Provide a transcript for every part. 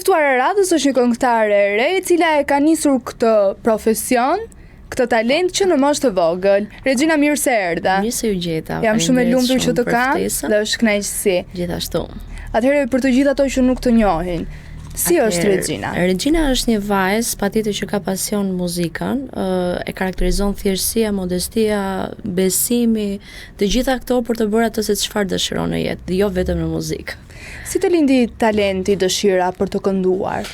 E ftuar e radhës është një këngëtare e re, e cila e ka nisur këtë profesion, këtë talent që në moshë të vogël. Regjina, mirë se erdha. Mirë se ju gjeta. Jam shumë e lumtur që të kam dhe është kënaqësi. Gjithashtu. Atëherë për të gjithë ato që nuk të njohin, si është Regjina? Regjina është një vajzë, patjetër që ka pasion muzikën, e karakterizon thjeshtësia, modestia, besimi, të gjitha këto për të bërë atë se çfarë dëshiron në jetë, dhe jo vetëm në muzikë. Si të lindi talenti, dëshira për të kënduar?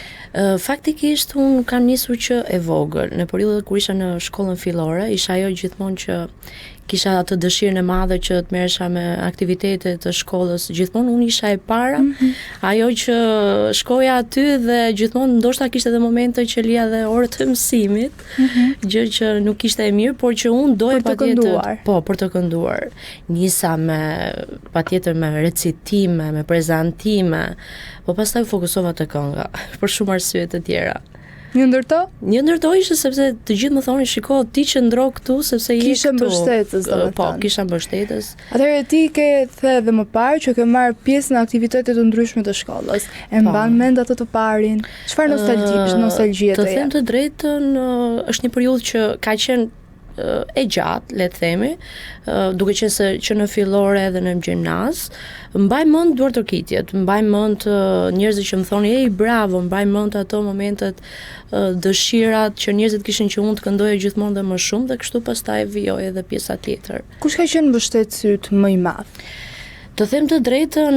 Faktikisht unë kam nisur që e vogël. Në periudhën kur isha në shkollën fillore, isha ajo gjithmonë që kisha atë dëshirën e madhe që të merresha me aktivitetet të shkollës. Gjithmonë unë isha e para, ajo që shkoja aty dhe gjithmonë ndoshta kishte edhe momente që lija dhe orët të mësimit, gjë që nuk ishte e mirë, por që unë doja patjetër, për të kënduar. Nisa patjetër me recitime, me prezantime, po pastaj fokusova te kënga për shumë arsye të tjera. Një ndërto? Një ndërto ishte sepse të gjithë më thonin, shiko, ti qëndro këtu sepse je këtu. Kishe mbështetës, Po, kisha mbështetës. Atëherë ti ke thënë më parë që ke marrë pjesë në aktivitete të ndryshme të shkollës. E mban mend atë të parin? Çfarë nostalgjie të jep? Të them të drejtën, është një periudhë që ka qenë e gjatë, le të themi, duke qenë se që në fillore edhe në gjimnaz, mbaj mend duartërkitjet, mbaj mend njerëzit që më thonin, "Ej, bravo", mbaj mend ato momentet, dëshirat që njerëzit kishin që unë të këndoja gjithmonë dhe më shumë, dhe kështu pastaj vijoi edhe pjesa tjetër. Kush ka qenë mbështetësi yt më i madh? Të them të drejtën,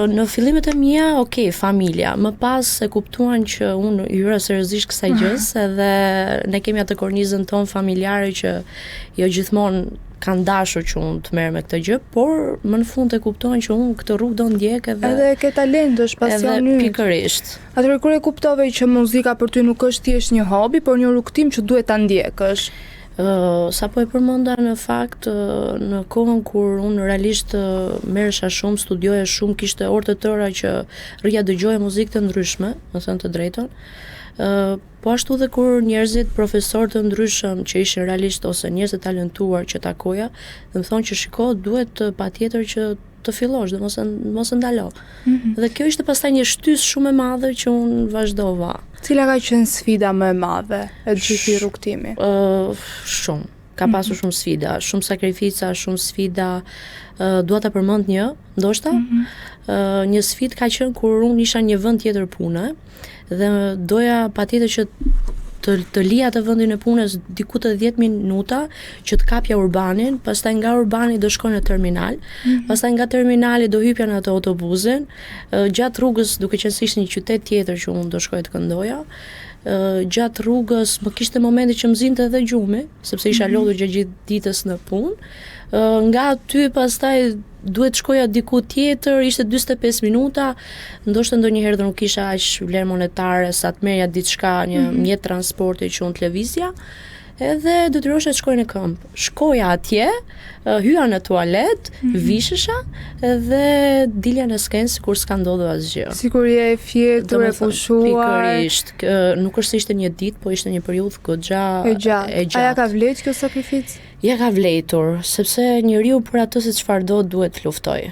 në fillimet e mia, familja. Më pas e kuptuan që unë hyra seriozisht kësaj gjës, edhe ne kemi atë kornizën tonë familjare që jo gjithmonë kanë dashur që unë të merrem me këtë gjë, por më në fund e kuptuan që unë këtë rrugë do ndjek edhe ke talent, është pasion yt. Edhe pikërisht. Atëherë kur e kuptove që muzika për ty nuk është thjesht një hobi, por një rrugtim që duhet ta ndjekësh. Sa po e përmenda në fakt, në kohën kur unë realisht merresha shumë, studioja shumë, kishte orë të tëra që rrija dëgjoja muzikë të ndryshme, më thënë të drejtën. Po ashtu dhe kur njerëzit, profesorë të ndryshëm që ishin realisht ose njerëz të talentuar që takoja, dhe më thonë që shiko, duhet patjetër që të fillosh dhe mos e ndalo. Dhe kjo ishte pastaj një shtysë shumë e madhe që unë vazhdova. Cila ka qenë sfida më e madhe e gjithë rrugtimi? Shumë. Ka pasur shumë sfida, shumë sakrifica, shumë sfida. Dua ta përmend një, ndoshta. Një sfidë ka qenë kur unë isha në një vend tjetër pune dhe doja patjetër që të lija të vendin e punës diku të 10 minuta që të kapja urbanin, pastaj nga urbani do shkoj në terminal, pastaj nga terminali do hypja në atë autobusin, gjatë rrugës, duke qenë se ishte një qytet tjetër që unë do shkoj të këndoja, gjatë rrugës më kishte momente që më zinte edhe gjumi, sepse isha lodhur gjithë ditës në punë. Nga aty pastaj duhet shkoja diku tjetër, ishte 45 minuta, ndoshta ndonjëherë do nuk kisha aq vlerë monetare sa të merrja diçka, një mjet transporti që unë të lëvizja, edhe detyrohesha të shkoj në këmbë. Shkoja atje, hyja në tualet, vishesha dhe dilja në skenë sikur s'ka ndodhur asgjë. Sikur je e fjetur, e pushuar. Pikërisht, nuk është se ishte një ditë, po ishte një periudhë goxha e gjatë. A ja ka vlerë kjo sakrificë? Ja ka vletur, sepse njeriu për atë se çfarë duhet të luftojë.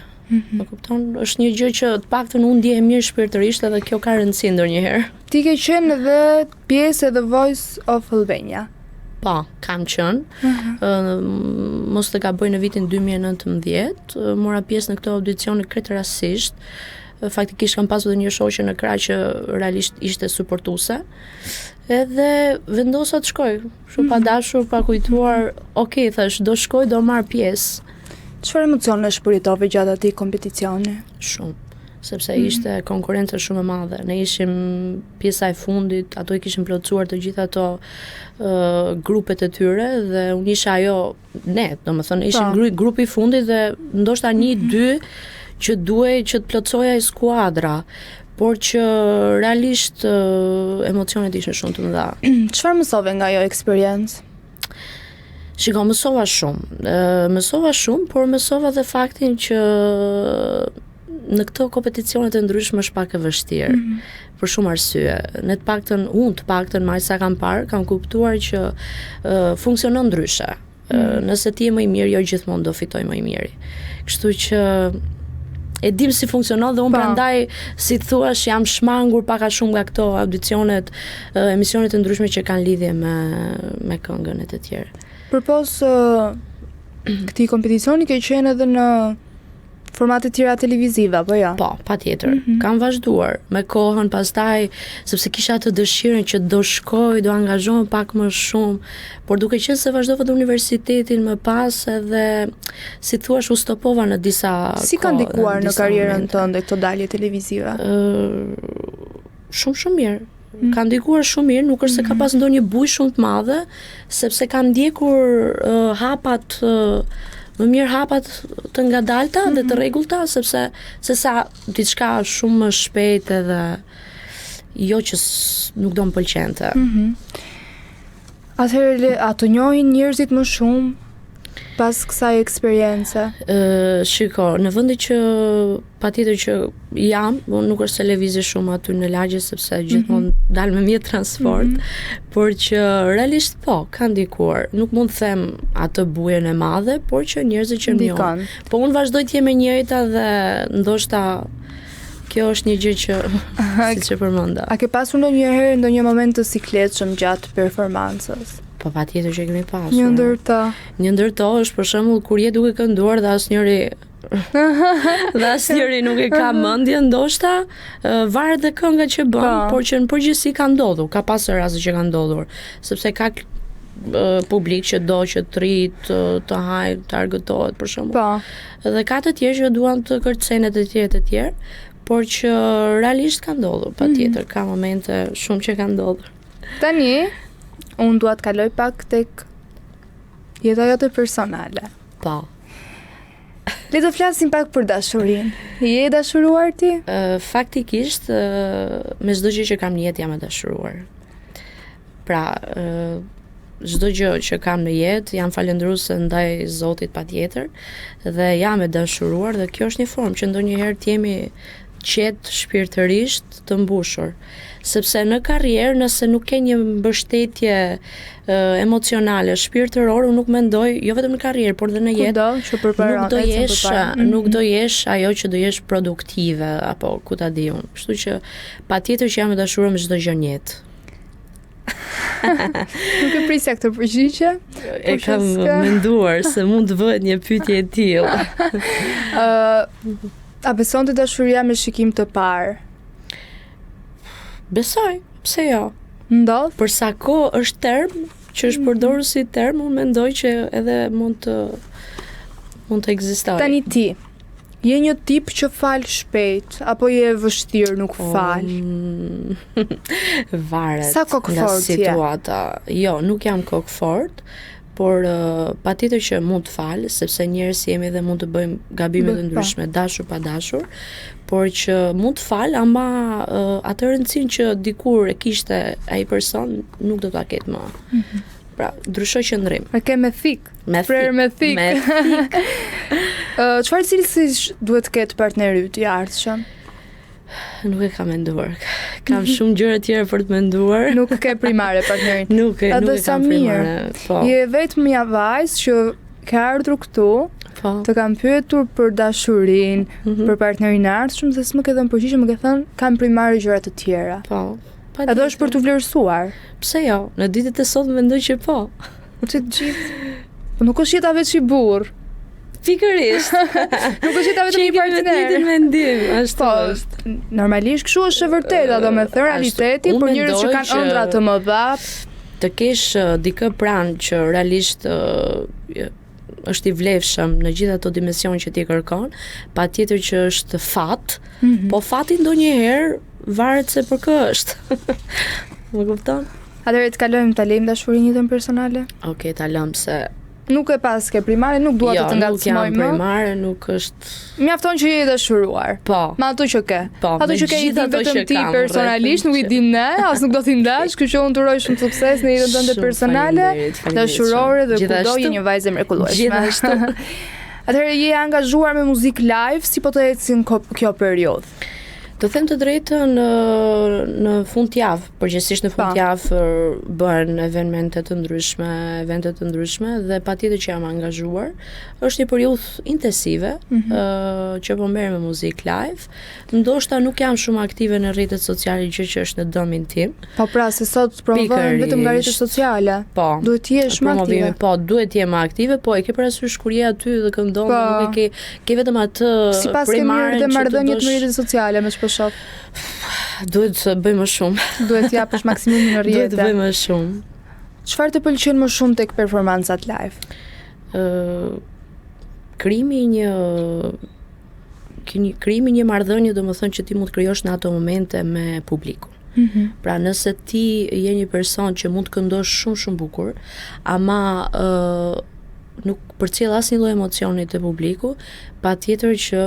Më kupton, është një gjë që të paktën unë ndihem mirë shpirtërisht edhe kjo ka rëndësi ndonjëherë. Ti ke qenë edhe pjesë e The Voice of Albania. Po, kam qenë. Mos të gaboj në vitin 2019, mora pjesë në këto audicione krejt rastësisht. Faktikisht kam pasur edhe një shoqe në krah që realisht ishte suportuese. Edhe vendosa të shkoj, shumë pa dashur, pa kujtuar, thash, do shkoj, do marr pjesë. Çfarë emocione shpëritove gjatë atij kompeticioni? Shumë, sepse ishte konkurrencë shumë e madhe. Ne ishim pjesa e fundit, ato i kishin plotësuar të gjitha ato grupet e tyre dhe unë isha domethënë ishim grupi i fundit dhe ndoshta 1-2 që duhej që të plotësoja skuadra. Por që realisht emocionet ishin shumë të mëdha. Çfarë mësove nga ajo eksperiencë? Shiko, mësova shumë, por mësova dhe faktin që në këto kompeticionet e ndryshme është pak e vështirë. Për shumë arsye. Unë të paktën më sa kam parë, kam kuptuar që funksionon ndryshe. Nëse ti je më i mirë, jo gjithmonë do fitoj më i miri. Kështu që e dim si funksionon dhe unë prandaj, si thuash, jam shmangur pak a shumë nga këto audicionet, emisionet e ndryshme që kanë lidhje me këngën e të tjerë. Përpos këtij kompeticioni ke qenë edhe në formate tjera televizive, apo jo? Po, patjetër. Kam vazhduar me kohën pastaj, sepse kisha atë dëshirën që do shkoj, do angazhohem pak më shumë, por duke qenë se vazhdova të universitetin më pas edhe si thuash u stopova në disa Si ka ndikuar në karrierën tënde këto dalje televizive? Shumë mirë. Ka ndikuar shumë mirë, nuk është se ka pas ndonjë bujë shumë të madhe, sepse kam ndjekur hapat më mirë hapat të ngadalta dhe të rregullta, sepse sa diçka shumë më shpejt edhe jo që nuk do më pëlqente. Atëherë a të njohin njerëzit më shumë pas kësaj eksperience? Shiko, në vendi që patjetër që jam, nuk është se lëvizi shumë aty në lagje sepse gjithmonë dal me mjet transport, por që realisht po, ka ndikuar. Nuk mund të them atë bujën e madhe, por që njerëzit që më njohin. Po unë vazhdoj të jem e njëjta dhe ndoshta kjo është një gjë që siç e përmenda. A ke pasur ndonjëherë ndonjë moment të sikletshëm gjatë performancës? Po patjetër që kemi pasur. Një ndër to. Një ndër to është për shembull kur je duke kënduar dhe asnjëri nuk e ka mendje ndoshta, varet dhe kënga që bën, por që në përgjithësi ka ndodhur, ka pasur raste që ka ndodhur, sepse ka publik që do që të rrit, të hajë, të argëtohet për shembull. Po. Dhe ka të tjerë që duan të kërcejnë të tjerë, por që realisht ka ndodhur, patjetër, ka momente shumë që ka ndodhur. Tani unë dua të kaloj pak tek jeta jote personale. Po. Le të flasim pak për dashurinë. Je dashuruar ti? Faktikisht, me çdo gjë që kam në jetë jam e dashuruar. Pra, çdo gjë që kam në jetë jam falendëruese ndaj Zotit patjetër dhe jam e dashuruar dhe kjo është një formë që ndonjëherë të jemi qetë shpirtërisht të mbushur. Sepse në karrierë nëse nuk ke një mbështetje emocionale, shpirtërore, unë nuk mendoj, jo vetëm në karrierë, por dhe në jetë, nuk do jesh ajo që do jesh produktive apo ku ta di unë. Kështu që patjetër që jam e dashuruar me çdo gjë në jetë. Nuk e prisja këtë përgjigje? E kam menduar se mund të bëhet një pyetje e tillë. A beson të dashuria me shikim të parë? Besoj, pse jo? Ndodh? Për sa kohë është term, që është përdorur si term, unë mendoj që edhe mund të ekzistojë. Tani ti, je një tip që fal shpejt, apo je vështirë nuk fal? Varet nga situata. Jo, nuk jam kokfort, por patjetër që mund të fal, sepse njerëz jemi dhe mund të bëjmë gabime të ndryshme, dashur pa dashur, por që mund të fal, ama atë rëndësinë që dikur e kishte ai person nuk do ta ketë më. Pra, ndryshoj qëndrim. E ke me thik. Me thik. Çfarë cilësish duhet të ketë partneri yt i ardhshëm? Nuk e kam menduar. Kam shumë gjëra tjera për të menduar. Nuk ke primare partnerin. Nuk e kam primare. Po. Je vetëm një vajzë që ka ardhur këtu, të kam pyetur për dashurinë, për partnerin e ardhshëm, dhe s'më ke dhënë përgjigje, më ke thënë kam primare gjëra të tjera. Po. Edhe është për të vlerësuar. Pse jo? Në ditët e sotme mendoj që po. Që të gjithë. Po nuk është jeta veç i burr. Pikërisht. Nuk është jeta vetëm një partner. Mendim, ashtu është. Normalisht kështu është e vërtetë, domethënë realiteti, por njerëz që kanë ëndra të mëdha, të kesh dikë pranë që realisht është i vlefshëm në gjithë ato dimensione që ti kërkon, patjetër që është fat, po fati ndonjëherë varet se për kë është. Më kupton? Atëherë të kalojmë ta lejmë dashurinë jetën personale? Okej, ta lëm se nuk e pas ke primare, nuk dua të ngacmoj më. Jo, nuk jam primare, nuk është. Mjafton që je dashuruar. Po. Me ato që ke. Po. Ato që ke i di vetëm ti personalisht, nuk i dim ne, as nuk do t'i ndash, kështu që unë të uroj shumë sukses në jetën tënde personale, dashurore dhe kudo je një vajzë e mrekullueshme. Gjithashtu. Atëherë je angazhuar me muzikë live, si po të ecin kjo periudhë? Të them të drejtën, në fundjavë, përgjithsisht në fundjavë bëhen evente të ndryshme dhe patjetër që jam angazhuar. Është një periudhë intensive që po merrem me muzikë live. Ndoshta nuk jam shumë aktive në rrjetet sociale, gjë që është në dëmin tim. Po pra, se sot promovohen vetëm nga rrjetet sociale. Po. Duhet të jesh më aktive. Po, duhet të jem aktive, po e ke parasysh kur je aty dhe këndon, nuk e ke vetëm atë sipas ke mirë dhe marrëdhëniet në rrjetet sociale me çfarë shoh. Duhet të bëj më shumë. Duhet të japësh maksimumin në rrjete. Duhet të bëj më shumë. Çfarë të pëlqen më shumë tek performancat live? Krijimi një marrëdhënie, domethënë që ti mund të krijosh në ato momente me publikun. Pra nëse ti je një person që mund të këndosh shumë bukur, ama nuk përcjell asnjë lloj emocioni te publiku, patjetër që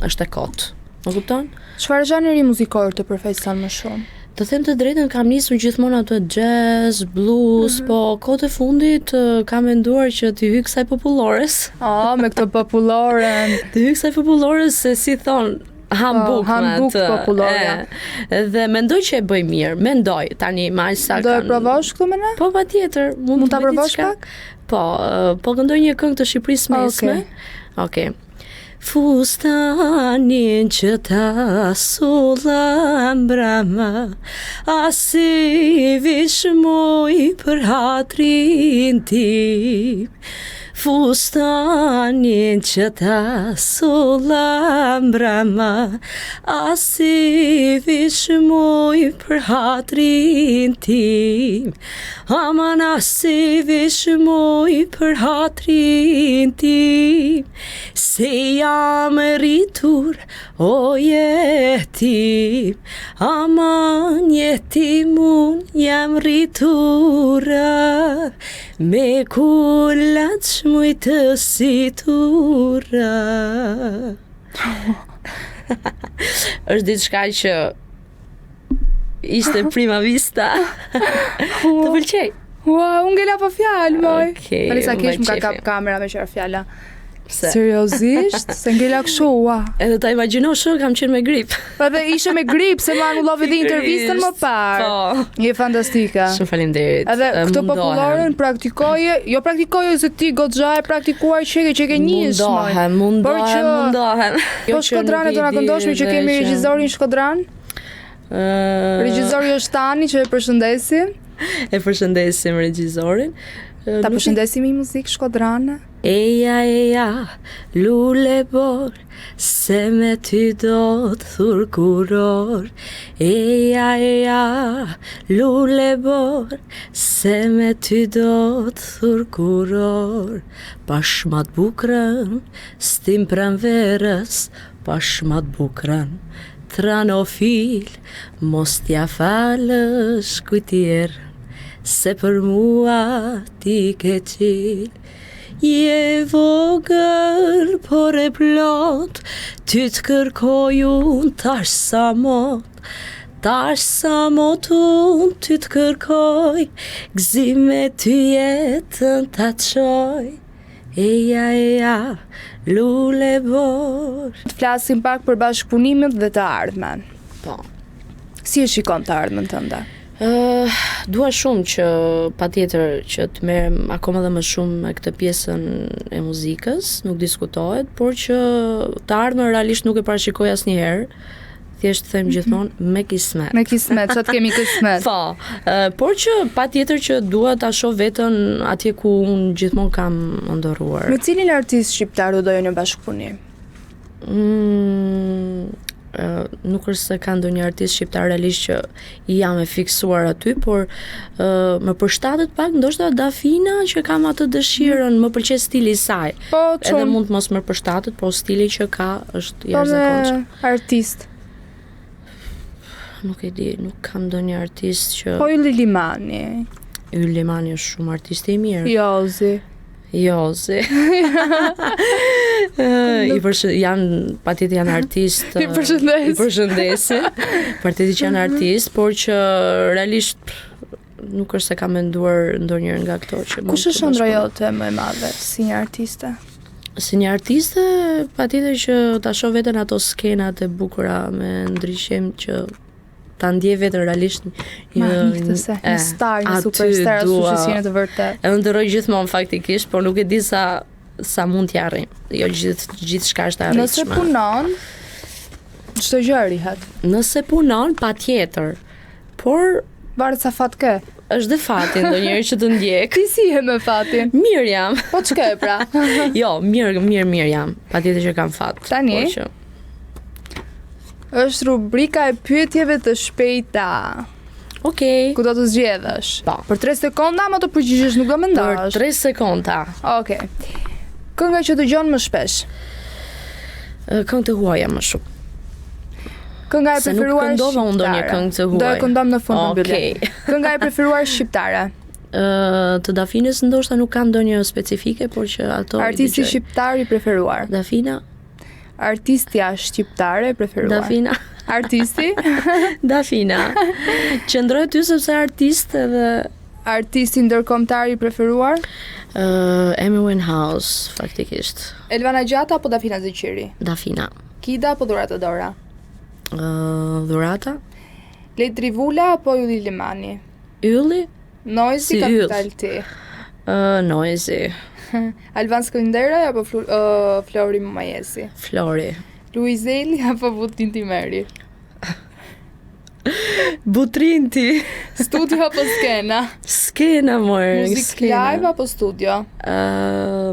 është e kot. Më kupton? Çfarë zhanri muzikor të përfaqëson më shumë? Të them të drejtën, kam nisur gjithmonë ato jazz, blues, po kohët e fundit kam menduar që t'i hyj kësaj popullores. Me këtë populloren. T'i hyj kësaj popullores, se si thon, Hambuk popullore. Dhe mendoj që e bëj mirë. Mendoj tani më sa do e provosh këtu më ne? Po patjetër, mund ta provosh pak? Po këndoj një këngë të Shqipërisë mesme. Okej. Fustanin që ta sullam brama, asi vish moj për hatrin tim. Fustanin që ta sullam brama, asi vish moj për hatrin tim. Aman asi vish moj për hatrin tim. Se jam rritur, o jetim, aman jetimun jam rritura, me kullat shmuj të situra. Është diçka që ishte prima vista. Të pëlqej? Ua, unë ngela pa fjalë, moj. Alisa, kish më ka kap kamera me qërë fjalla. Seriozisht? Se ngela kështu, ua. Edhe ta imagjino shumë kam qenë me grip. Po edhe ishe me grip, se më anullovi dhe intervistën më parë. Po. Je fantastika. Shumë faleminderit. Edhe këtë populloren praktikoje se ti goxha e praktikuar që ke njëshme. Mundohem. Po Shkodrane të na këndoshme që kemi regjizorin Shkodran? Regjizori është Tani, që e përshëndesim. E përshëndesim regjizorin. Ta përshëndesim i muzikë Shkodrane. Eja, lule bor, se me ty do të thur kuror. Eja, lule bor, se me ty do të thur kuror. Pashmat bukrën, stim pranverës, pashmat bukrën. Tranofil, mos t'ja falësh kujtjerë, se për mua ti ke qilë. Je vogël, por e plot, ty të kërkoj unë tash sa mot. Tash sa mot unë ty të kërkoj, gzime ty jetën ta qoj. Eja, lule bor. Të flasim pak për bashkëpunimet dhe të ardhmen. Po. Si e shikon të ardhmen tënde? Dua shumë që patjetër që të merrem akoma dhe më shumë me këtë pjesën e muzikës, nuk diskutohet, por që të ardhmen realisht nuk e parashikoj asnjëherë. Thjesht them gjithmonë me kismet. Me kismet, çat kemi kismet. Po, por që patjetër që dua ta shoh veten atje ku unë gjithmonë kam ndorruar. Me cilin artist shqiptar do doje në bashkëpunim? Nuk është se ka ndonjë artist shqiptar realisht që jam e fiksuar aty, por më përshtatet pak ndoshta Dafina, që kam atë dëshirën, më pëlqej stili i saj. Po, edhe mund të mos më përshtatet, po stili që ka është jashtëzakonshëm. Po, me artist. Nuk e di, nuk kam ndonjë artist që... Po Ylli Limani. Ylli Limani është shumë artist i mirë. Jozi. Patjetër janë artist. I përshëndesin. Patjetër që janë artist, por që realisht nuk është se kam menduar ndonjëherë nga këto që... Kush është ëndra jote më e madhe si një artiste? Si një artiste, patjetër që ta shoh veten ato skenat e bukura me ndryshim që ta ndjej veten realisht një star, një superstar suksesinë të vërtet. E ndërroj gjithmonë faktikisht, por nuk e di sa mund t'ja arrijm. Jo gjithçka është e arritshme. Nëse punon, çdo gjë arrihet. Nëse punon, patjetër. Por varet sa fat ke. Është dhe fati ndonjëherë që të ndjek. Ti si je me fatin? Mirë jam. Po ç'ke pra? Jo, mirë jam. Patjetër që kam fat. Tani është rubrika e pyetjeve të shpejta. Okej. Ku do të zgjedhësh? Po. Për 3 sekonda ama të përgjigjesh, nuk do mendosh. Për 3 sekonda. Okej. Kënga që dëgjon më shpesh? Këngë të huaja më shumë. Kënga e preferuar shqiptare. Se nuk këndova unë ndonjë këngë të huaj. Do e këndom në fund të mbyllim. Kënga e preferuar shqiptare? Të Dafinës ndoshta nuk kam ndonjë specifike, por që ato artisti shqiptar i preferuar? Dafina. Artistja shqiptare e preferuar? Dafina. Artisti? Dafina. Qëndroj ty sepse artist edhe artisti ndërkombëtar i preferuar? Amy Winehouse, faktikisht. Elvana Gjata apo Dafina Zeqiri? Dafina. Kida apo Dhurata Dora? Dhurata. Lejt Rivula apo Ylli Limani? Ylli? Noizi, Capital T. Noizi. Alban Skënderaj apo Flori Mumajesi? Flori. Luizeli apo Butinti Meri? Butrinti. Studio apo skena? Skena, more. Muzik live apo studio?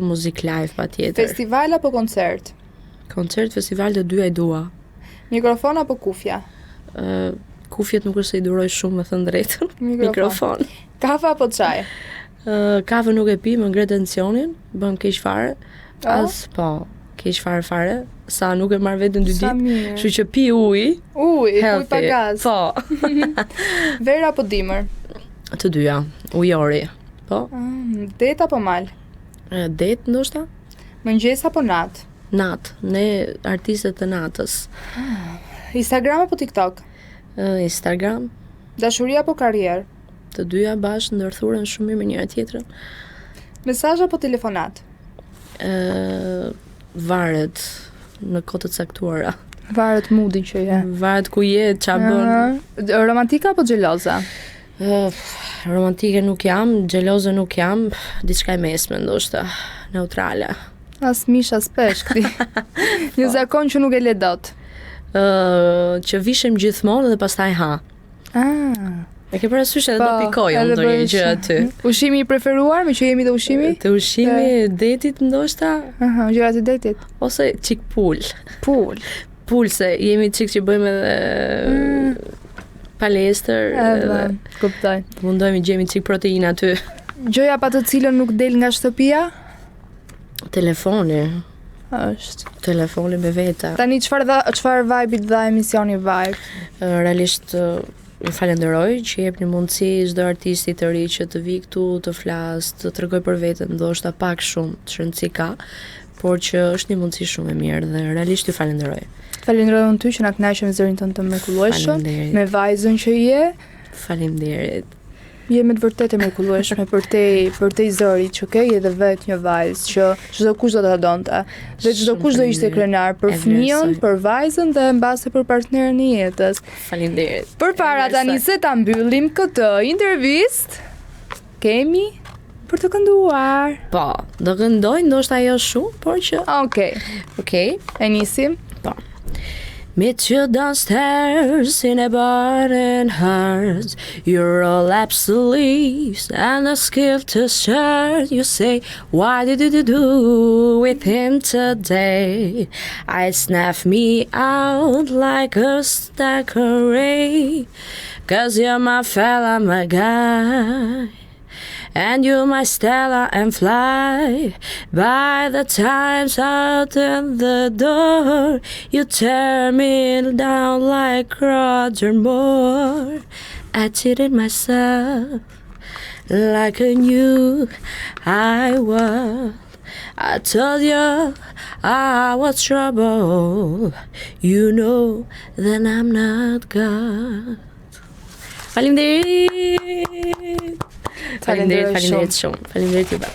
Muzik live, patjetër. Festival apo koncert? Koncert, festival, të dyja i dua. Mikrofon apo kufja? Kufjet nuk është se i duroj shumë, me thënë drejtën. Mikrofon. Kafe apo çaj? Kafe nuk e pi, më ngre tensionin, bëm keq fare. Po, keq fare. Sa nuk e marr veten 2 ditë. Kështu që pi ujë. Ujë pa gaz. Po. Verë apo dimër? Të dyja, ujori. Po. Det apo mal? Det ndoshta? Mëngjes apo nat? Nat, ne artistët të natës. Instagram apo TikTok? Instagram. Dashuri apo karrierë? Të dyja bashkë ndërthuren shumë mirë me njëra tjetrën. Mesazh apo telefonat? Varet në kohë të caktuara. Varet moodin që je. Varet ku je, ç'a bën. Romantika apo xheloza? Romantike nuk jam, xheloze nuk jam, diçka e mesme ndoshta, neutrale. As mish as peshk ti. Një zakon që nuk e le dot. Që vishem gjithmonë dhe pastaj ha. E ke parasysh edhe do pikoj ndonjë gjë aty. Ushqimi i preferuar, me që jemi te ushqimi? Te ushqimi, detit ndoshta. Gjërat e detit. Ose çik pul. Pul se jemi çik që bëjmë edhe palestër. Kuptoj. Mundojmë gjejmë çik proteinë aty. Gjëja pa të cilën nuk del nga shtëpia? Telefoni. Është. Telefoni me vete. Tani çfarë vibe-it dha emisioni Vibe? Realisht ju falenderoj që jep një mundësi çdo artisti të ri që të vi këtu, të flas, të tregoj për veten, ndoshta pak shumë të rëndësi ka, por që është një mundësi shumë e mirë dhe realisht ju falenderoj. Falenderoj unë ty që na kënaqem me zërin tënd të mrekullueshëm, me vajzën që je. Faleminderit. Je me të vërtetë e mrekullueshme për te zërit që ke, je dhe vetë një vajzë që çdo kush do ta donte. Dhe çdo kush do ishte krenar për fëmijën, për vajzën dhe mbase për partnerin e jetës. Faleminderit. Përpara tani se ta mbyllim këtë intervistë, kemi për të kënduar. Po, do këndoj ndoshta ajo shumë, por që Okej. E nisim. Po. Meet you downstairs in a bar and heart. You're all absolutes and a skill to shirt. You say, what did you do with him today? I snuff me out like a stack array. 'Cause you're my fella, my guy. And you my Stella and fly. By the time's out in the door, you tear me down like Roger Moore. I cheated myself like I knew I was. I told you I was trouble. You know that I'm not God. Faleminderit. Faleminderit shumë. Faleminderit juve.